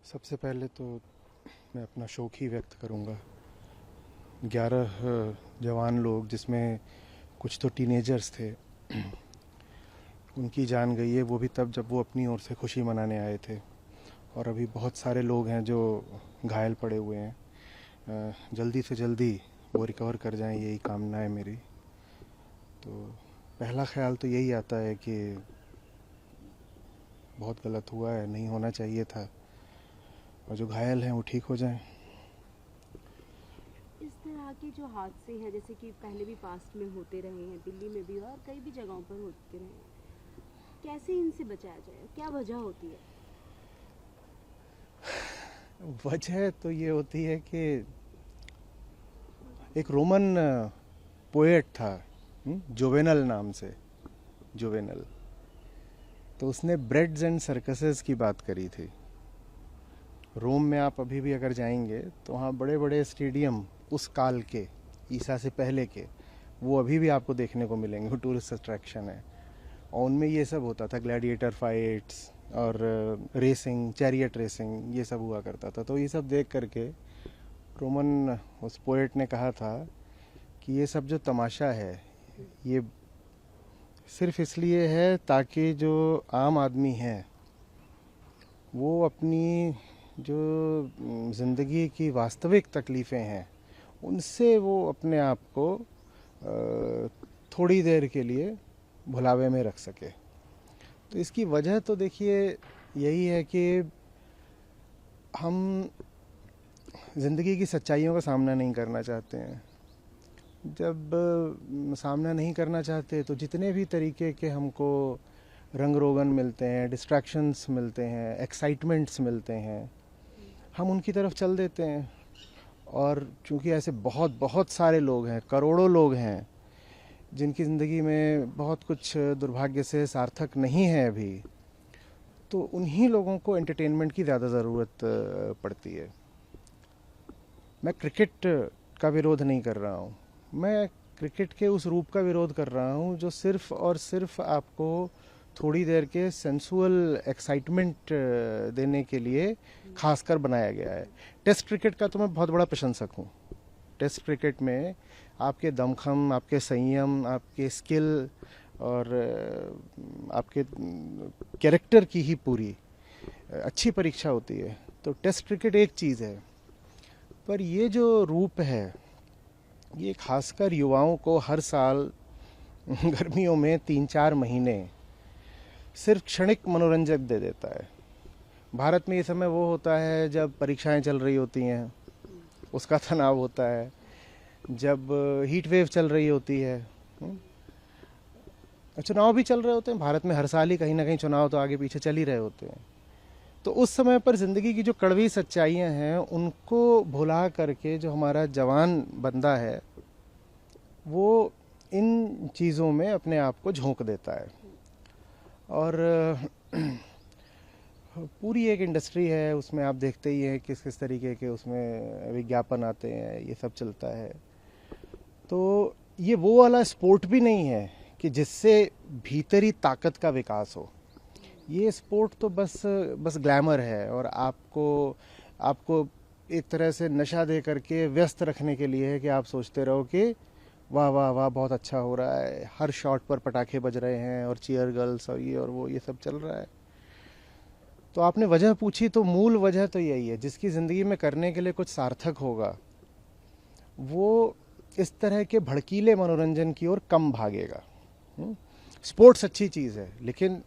सबसे पहले तो मैं अपना शोक ही व्यक्त करूंगा। 11 जवान लोग, जिसमें कुछ तो टीनेजर्स थे, उनकी जान गई है, वो भी तब जब वो अपनी ओर से खुशी मनाने आए थे। और अभी बहुत सारे लोग हैं जो घायल पड़े हुए हैं। जल्दी से जल्दी वो रिकवर कर जाएं, यही कामना है मेरी। तो पहला ख्याल तो यही आता है कि बहुत गलत हुआ है, नहीं होना चाहिए था, और जो घायल हैं वो ठीक हो जाएं। इस तरह के जो हादसे हैं जैसे कि पहले भी पास्ट में होते रहे हैं, दिल्ली में भी और कई भी जगहों पर होते रहे हैं, कैसे इनसे बचाया जाए, क्या वजह होती है? वजह तो ये होती है कि एक रोमन पोएट था, जोवेनल नाम से, जोवेनल। तो उसने ब्रेड्स एंड सर्कसेस की बात करी थी। रोम में आप अभी भी अगर जाएंगे तो वहाँ बड़े बड़े स्टेडियम उस काल के, ईसा से पहले के, वो अभी भी आपको देखने को मिलेंगे। वो टूरिस्ट अट्रैक्शन है, और उनमें ये सब होता था, ग्लैडिएटर फाइट्स और रेसिंग, चैरियट रेसिंग, ये सब हुआ करता था। तो ये सब देख करके रोमन उस पोएट ने कहा था कि ये सब जो तमाशा है, ये सिर्फ इसलिए है ताकि जो आम आदमी है वो अपनी जो ज़िंदगी की वास्तविक तकलीफ़ें हैं उनसे वो अपने आप को थोड़ी देर के लिए भुलावे में रख सके। तो इसकी वजह तो देखिए यही है कि हम ज़िंदगी की सच्चाइयों का सामना नहीं करना चाहते हैं। जब सामना नहीं करना चाहते तो जितने भी तरीके के हमको रंग रोगन मिलते हैं, डिस्ट्रैक्शंस मिलते हैं, एक्साइटमेंट्स मिलते हैं, हम उनकी तरफ चल देते हैं। और चूंकि ऐसे बहुत बहुत सारे लोग हैं, करोड़ों लोग हैं, जिनकी ज़िंदगी में बहुत कुछ दुर्भाग्य से सार्थक नहीं है अभी, तो उन्हीं लोगों को एंटरटेनमेंट की ज़्यादा ज़रूरत पड़ती है। मैं क्रिकेट का विरोध नहीं कर रहा हूँ, मैं क्रिकेट के उस रूप का विरोध कर रहा हूँ जो सिर्फ और सिर्फ आपको थोड़ी देर के सेंसुअल एक्साइटमेंट देने के लिए खासकर बनाया गया है। टेस्ट क्रिकेट का तो मैं बहुत बड़ा प्रशंसक हूँ। टेस्ट क्रिकेट में आपके दमखम, आपके संयम, आपके स्किल और आपके कैरेक्टर की ही पूरी अच्छी परीक्षा होती है। तो टेस्ट क्रिकेट एक चीज़ है, पर ये जो रूप है, ये खासकर युवाओं को हर साल गर्मियों में 3-4 महीने सिर्फ क्षणिक मनोरंजक दे देता है। भारत में ये समय वो होता है जब परीक्षाएं चल रही होती हैं, उसका तनाव होता है, जब हीट वेव चल रही होती है, चुनाव भी चल रहे होते हैं। भारत में हर साल ही कहीं ना कहीं चुनाव तो आगे पीछे चल ही रहे होते हैं। तो उस समय पर ज़िंदगी की जो कड़वी सच्चाइयाँ हैं उनको भुला करके जो हमारा जवान बंदा है वो इन चीज़ों में अपने आप को झोंक देता है। और पूरी एक इंडस्ट्री है, उसमें आप देखते ही हैं किस किस तरीके के उसमें विज्ञापन आते हैं, ये सब चलता है। तो ये वो वाला स्पोर्ट भी नहीं है कि जिससे भीतरी ताकत का विकास हो। ये स्पोर्ट तो बस बस ग्लैमर है, और आपको आपको एक तरह से नशा दे करके व्यस्त रखने के लिए है कि आप सोचते रहो कि वाह वाह वाह बहुत अच्छा हो रहा है, हर शॉट पर पटाखे बज रहे हैं और चीयर गर्ल्स और ये और वो, ये सब चल रहा है। तो आपने वजह पूछी, तो मूल वजह तो यही है, जिसकी ज़िंदगी में करने के लिए कुछ सार्थक होगा वो इस तरह के भड़कीले मनोरंजन की ओर कम भागेगा। स्पोर्ट्स अच्छी चीज़ है, लेकिन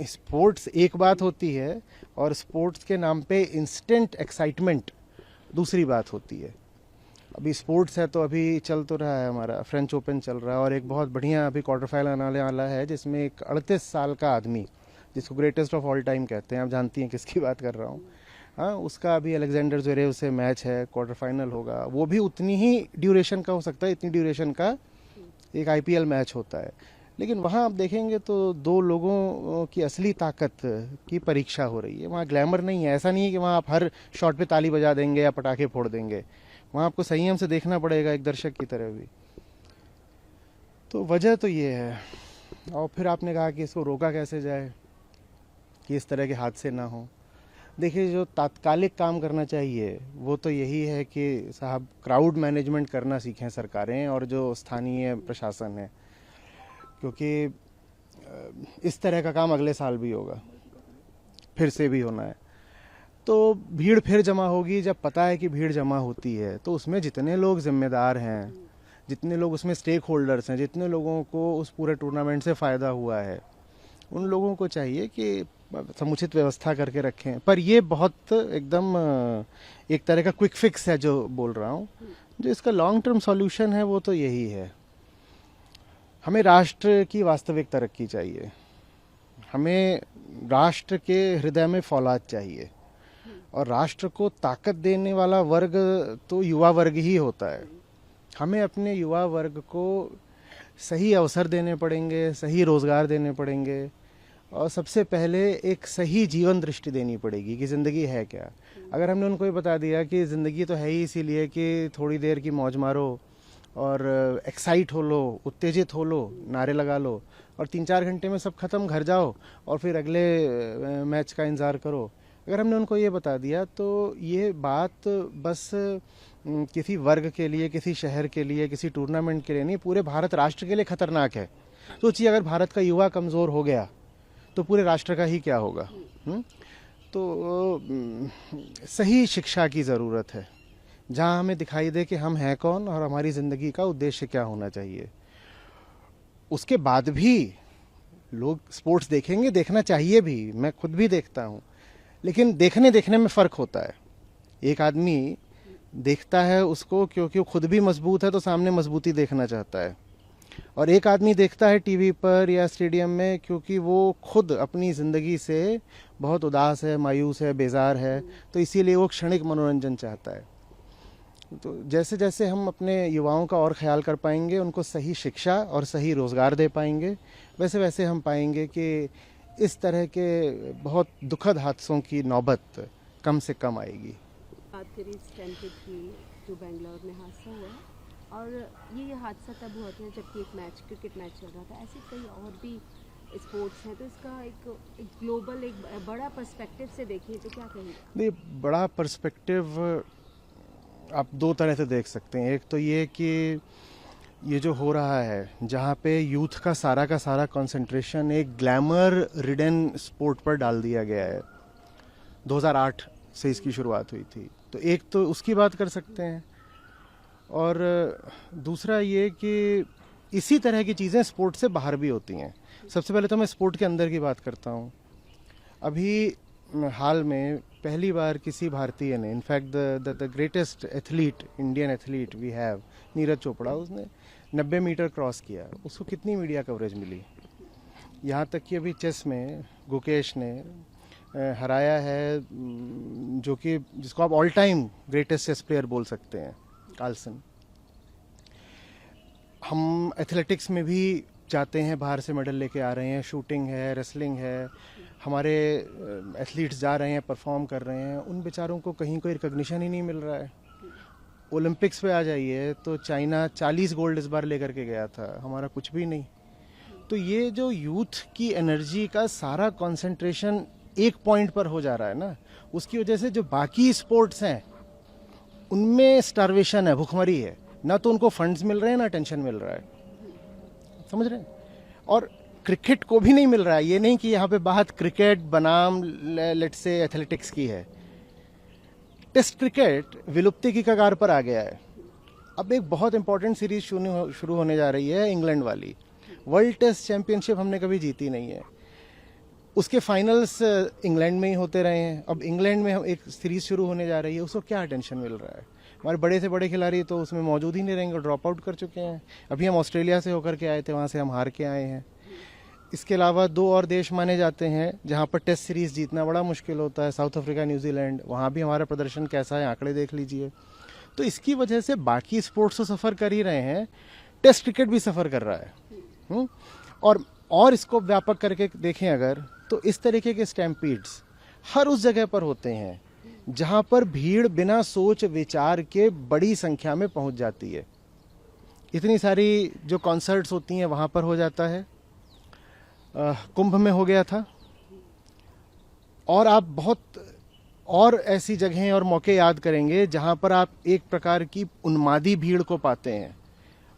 स्पोर्ट्स एक बात होती है और स्पोर्ट्स के नाम पे इंस्टेंट एक्साइटमेंट दूसरी बात होती है। अभी स्पोर्ट्स है तो अभी चल तो रहा है, हमारा फ्रेंच ओपन चल रहा है, और एक बहुत बढ़िया अभी क्वार्टर फाइनल आने वाला है जिसमें एक 38 साल का आदमी, जिसको ग्रेटेस्ट ऑफ ऑल टाइम कहते हैं, आप जानती हैं किसकी बात कर रहा हूँ, हाँ, उसका अभी अलेक्जेंडर ज्वेरेव से मैच है, क्वार्टर फाइनल होगा। वो भी उतनी ही ड्यूरेशन का हो सकता है, इतनी ड्यूरेशन का एक आईपीएल मैच होता है। लेकिन वहाँ आप देखेंगे तो दो लोगों की असली ताकत की परीक्षा हो रही है। वहाँ ग्लैमर नहीं है, ऐसा नहीं है कि वहाँ आप हर शॉट पे ताली बजा देंगे या पटाखे फोड़ देंगे। वहाँ आपको संयम से देखना पड़ेगा, एक दर्शक की तरह भी। तो वजह तो ये है। और फिर आपने कहा कि इसको रोका कैसे जाए कि इस तरह के हादसे ना हो। देखिए, जो तात्कालिक काम करना चाहिए वो तो यही है कि साहब क्राउड मैनेजमेंट करना सीखें सरकारें और जो स्थानीय प्रशासन है, क्योंकि इस तरह का काम अगले साल भी होगा, फिर से भी होना है। तो भीड़ फिर जमा होगी। जब पता है कि भीड़ जमा होती है तो उसमें जितने लोग जिम्मेदार हैं, जितने लोग उसमें स्टेक होल्डर्स हैं, जितने लोगों को उस पूरे टूर्नामेंट से फ़ायदा हुआ है, उन लोगों को चाहिए कि समुचित व्यवस्था करके रखें। पर ये बहुत एकदम एक तरह का क्विक फिक्स है जो बोल रहा हूँ। जो इसका लॉन्ग टर्म सॉल्यूशन है वो तो यही है, हमें राष्ट्र की वास्तविक तरक्की चाहिए, हमें राष्ट्र के हृदय में फौलाद चाहिए, और राष्ट्र को ताकत देने वाला वर्ग तो युवा वर्ग ही होता है। हमें अपने युवा वर्ग को सही अवसर देने पड़ेंगे, सही रोज़गार देने पड़ेंगे, और सबसे पहले एक सही जीवन दृष्टि देनी पड़ेगी कि ज़िंदगी है क्या। अगर हमने उनको ये बता दिया कि ज़िंदगी तो है ही इसीलिए कि थोड़ी देर की मौज मारो और एक्साइट हो लो, उत्तेजित हो लो, नारे लगा लो, और 3-4 घंटे में सब खत्म, घर जाओ और फिर अगले मैच का इंतज़ार करो। अगर हमने उनको ये बता दिया तो ये बात बस किसी वर्ग के लिए, किसी शहर के लिए, किसी टूर्नामेंट के लिए नहीं, पूरे भारत राष्ट्र के लिए खतरनाक है। सोचिए, अगर भारत का युवा कमज़ोर हो गया तो पूरे राष्ट्र का ही क्या होगा। तो सही शिक्षा की ज़रूरत है, जहाँ हमें दिखाई दे कि हम हैं कौन और हमारी ज़िंदगी का उद्देश्य क्या होना चाहिए। उसके बाद भी लोग स्पोर्ट्स देखेंगे, देखना चाहिए भी, मैं खुद भी देखता हूँ, लेकिन देखने में फ़र्क होता है। एक आदमी देखता है उसको क्योंकि वो खुद भी मजबूत है तो सामने मजबूती देखना चाहता है, और एक आदमी देखता है टीवी पर या स्टेडियम में क्योंकि वो खुद अपनी ज़िंदगी से बहुत उदास है, मायूस है, बेजार है, तो इसीलिए वो क्षणिक मनोरंजन चाहता है। तो जैसे जैसे हम अपने युवाओं का और ख्याल कर पाएंगे, उनको सही शिक्षा और सही रोज़गार दे पाएंगे, वैसे वैसे हम पाएंगे कि इस तरह के बहुत दुखद हादसों की नौबत कम से कम आएगी। बात करें स्टैम्पेड की, जो बेंगलोर में हादसा हुआ, और ये हादसा तब हुआ था जबकि एक मैच, क्रिकेट मैच चल रहा था। ऐसे कई और भी स्पोर्ट्स हैं, तो इसका एक ग्लोबल, एक बड़ा पर्सपेक्टिव से देखिए तो क्या कहेंगे? नहीं, बड़ा पर्सपेक्टिव आप दो तरह से देख सकते हैं। एक तो ये कि ये जो हो रहा है, जहाँ पे यूथ का सारा कंसंट्रेशन एक ग्लैमर रिडन स्पोर्ट पर डाल दिया गया है। 2008 से इसकी शुरुआत हुई थी, तो एक तो उसकी बात कर सकते हैं, और दूसरा ये कि इसी तरह की चीज़ें स्पोर्ट से बाहर भी होती हैं। सबसे पहले तो मैं स्पोर्ट के अंदर की बात करता हूँ। अभी हाल में पहली बार किसी भारतीय ने, in fact the greatest athlete, Indian athlete we have, Neeraj Chopra, उसने 90 मीटर क्रॉस किया। उसको कितनी मीडिया कवरेज मिली। यहाँ तक कि अभी चेस में गुकेश ने हराया है, जो कि जिसको आप all time greatest chess player बोल सकते हैं, कार्लसन। हम एथलेटिक्स में भी जाते हैं, बाहर से मेडल लेके आ रहे हैं, शूटिंग है, रेसलिंग है, हमारे एथलीट्स जा रहे हैं, परफॉर्म कर रहे हैं, उन बेचारों को कहीं कोई रिकग्निशन ही नहीं मिल रहा है। ओलंपिक्स पे आ जाइए तो चाइना 40 गोल्ड इस बार लेकर के गया था, हमारा कुछ भी नहीं। तो ये जो यूथ की एनर्जी का सारा कंसंट्रेशन एक पॉइंट पर हो जा रहा है ना, उसकी वजह से जो बाकी स्पोर्ट्स हैं उनमें स्टार्वेशन है, भुखमरी है, ना तो उनको फंड्स मिल रहे हैं, ना टेंशन मिल रहा है, समझ रहे हैं। और क्रिकेट को भी नहीं मिल रहा है। ये नहीं कि यहाँ पे बात क्रिकेट बनाम लेट्स से एथलेटिक्स की है। टेस्ट क्रिकेट विलुप्ति की कगार पर आ गया है। अब एक बहुत इंपॉर्टेंट सीरीज शुरू होने जा रही है, इंग्लैंड वाली। वर्ल्ड टेस्ट चैंपियनशिप हमने कभी जीती नहीं है, उसके फाइनल्स इंग्लैंड में ही होते रहे हैं। अब इंग्लैंड में एक सीरीज शुरू होने जा रही है, उसको क्या टेंशन मिल रहा है। हमारे बड़े से बड़े खिलाड़ी तो उसमें मौजूद ही नहीं रहेंगे, ड्रॉप आउट कर चुके हैं। अभी हम ऑस्ट्रेलिया से होकर के आए थे, वहाँ से हम हार के आए हैं। इसके अलावा 2 और देश माने जाते हैं जहाँ पर टेस्ट सीरीज जीतना बड़ा मुश्किल होता है, साउथ अफ्रीका, न्यूजीलैंड। वहाँ भी हमारा प्रदर्शन कैसा है, आंकड़े देख लीजिए। तो इसकी वजह से बाकी स्पोर्ट्स तो सफ़र कर ही रहे हैं, टेस्ट क्रिकेट भी सफ़र कर रहा है। और इसको व्यापक करके देखें अगर, तो इस तरीके के स्टैम्पीड्स हर उस जगह पर होते हैं जहाँ पर भीड़ बिना सोच विचार के बड़ी संख्या में पहुँच जाती है। इतनी सारी जो कॉन्सर्ट्स होती हैं वहाँ पर हो जाता है, कुंभ में हो गया था। और आप बहुत और ऐसी जगहें और मौके याद करेंगे जहां पर आप एक प्रकार की उन्मादी भीड़ को पाते हैं।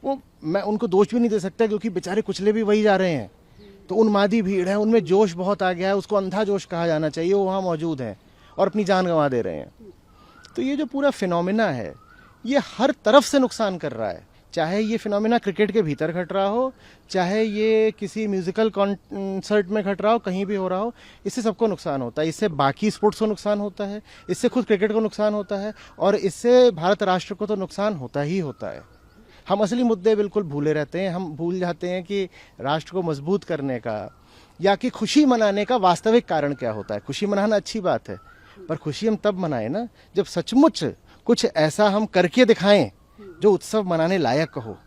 वो मैं उनको दोष भी नहीं दे सकता क्योंकि बेचारे कुचले भी वही जा रहे हैं। तो उन्मादी भीड़ है, उनमें जोश बहुत आ गया है, उसको अंधा जोश कहा जाना चाहिए, वो वहाँ मौजूद हैं और अपनी जान गंवा दे रहे हैं। तो ये जो पूरा फिनोमिना है ये हर तरफ से नुकसान कर रहा है, चाहे ये फिनोमिना क्रिकेट के भीतर घट रहा हो, चाहे ये किसी म्यूजिकल कॉन्सर्ट में घट रहा हो, कहीं भी हो रहा हो, इससे सबको नुकसान होता है। इससे बाकी स्पोर्ट्स को नुकसान होता है, इससे खुद क्रिकेट को नुकसान होता है और इससे भारत राष्ट्र को तो नुकसान होता ही होता है। हम असली मुद्दे बिल्कुल भूले रहते हैं। हम भूल जाते हैं कि राष्ट्र को मजबूत करने का या कि खुशी मनाने का वास्तविक कारण क्या होता है। खुशी मनाना अच्छी बात है, पर खुशी हम तब मनाएं ना जब सचमुच कुछ ऐसा हम करके दिखाएं जो उत्सव मनाने लायक हो।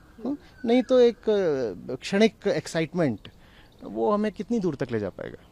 नहीं तो एक क्षणिक एक्साइटमेंट वो हमें कितनी दूर तक ले जा पाएगा।